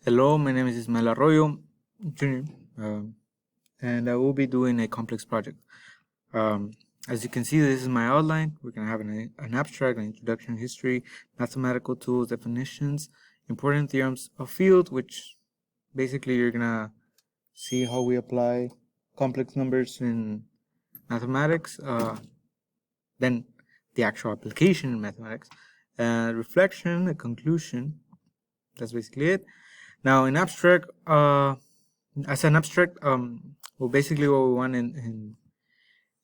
Hello, my name is Ismael Arroyo Jr., and I will be doing a complex project. Um, as you can see, this is my outline. We're going to have an abstract, an introduction, history, mathematical tools, definitions, important theorems of field, which basically you're going to see how we apply complex numbers in mathematics, then the actual application in mathematics, reflection, a conclusion. That's basically it. Now, in abstract, as an abstract, well, basically what we want in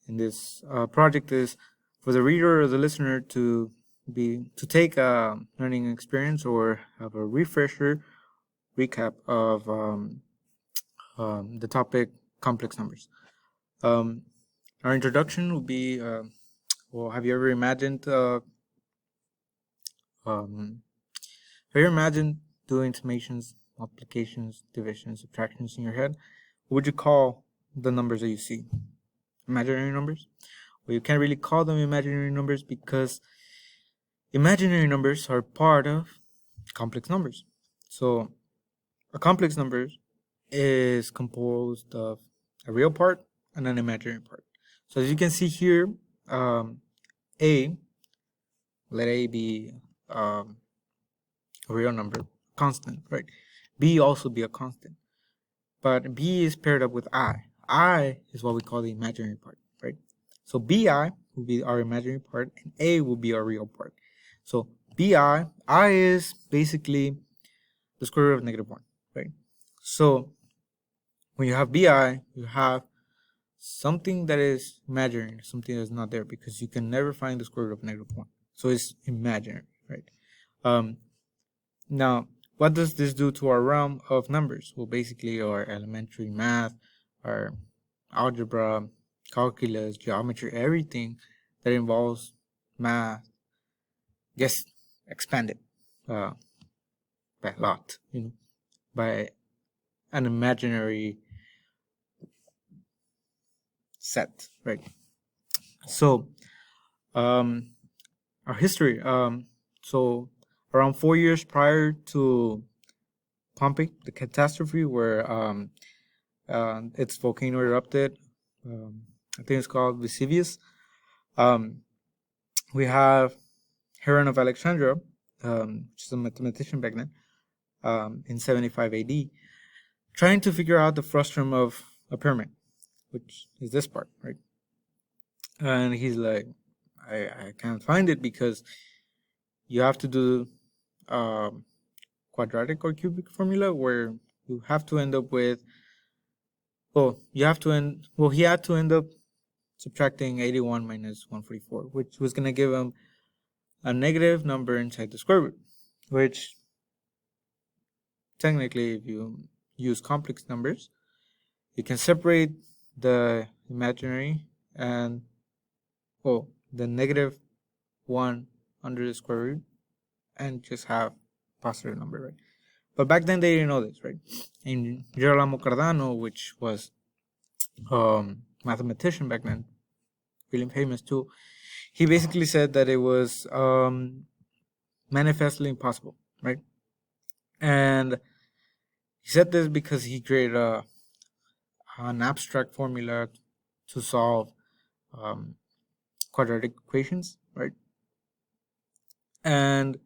this project is for the reader or the listener to take a learning experience or have a refresher recap of the topic complex numbers. Um, our introduction will be, well, um, have you imagined doing summations, multiplications, divisions, subtractions in your head? What would you call the numbers that you see? Imaginary numbers? Well, you can't really call them imaginary numbers because imaginary numbers are part of complex numbers. So a complex number is composed of a real part and an imaginary part. So as you can see here, A, let A be a real number, constant, right? B also be a constant. But B is paired up with I. I is what we call the imaginary part, right? So BI will be our imaginary part, and A will be our real part. So I is basically the square root of -1, right? So when you have BI, you have something that is imaginary, something that's not there, because you can never find the square root of -1. So it's imaginary, right? Now, what does this do to our realm of numbers? Well, basically our elementary math, our algebra, calculus, geometry, everything that involves math gets expanded by a lot, by an imaginary set, right? So, our history. So around 4 years prior to Pompeii, the catastrophe where its volcano erupted. I think it's called Vesuvius. We have Heron of Alexandria, which is a mathematician back then, in 75 AD, trying to figure out the frustum of a pyramid, which is this part, right? And he's like, I can't find it because you have to do quadratic or cubic formula where you have to end up with, he had to end up subtracting 81 minus 144, which was going to give him a negative number inside the square root, which technically, if you use complex numbers, you can separate the imaginary and, the -1 under the square root and just have positive number, right? But back then they didn't know this, right? And Girolamo Cardano, which was mathematician back then, really famous too, he basically said that it was manifestly impossible, right? And he said this because he created an abstract formula to solve quadratic equations, right? And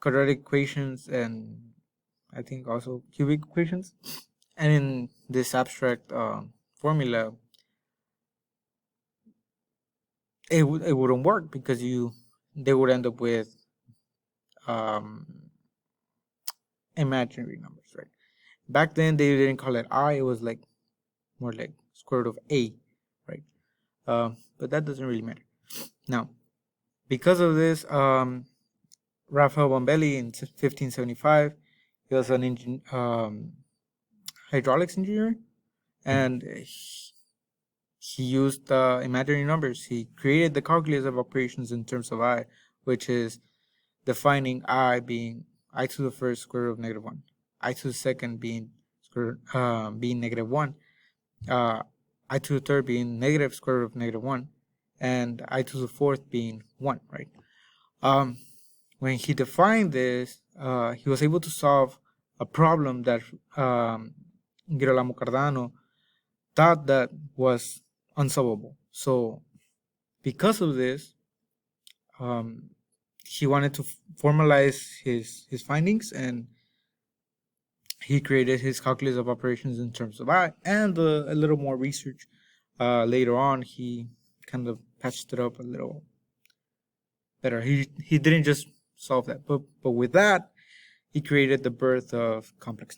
quadratic equations and I think also cubic equations. And in this abstract formula, it wouldn't work because they would end up with um, imaginary numbers, right? Back then they didn't call it I; it was like more like square root of A, right? But that doesn't really matter. Now, because of this, Raphael Bombelli in 1575, he was an hydraulics engineer, and he used imaginary numbers. He created the calculus of operations in terms of I, which is defining I being I to the first square root of -1, I to the second being being -1, I to the third being negative square root of -1, and I to the fourth being 1, right? when he defined this, he was able to solve a problem that Girolamo Cardano thought that was unsolvable. So because of this, he wanted to formalize his findings, and he created his calculus of operations in terms of I, and a little more research. Later on, he kind of patched it up a little better. He didn't just solve that, but with that, he created the birth of complex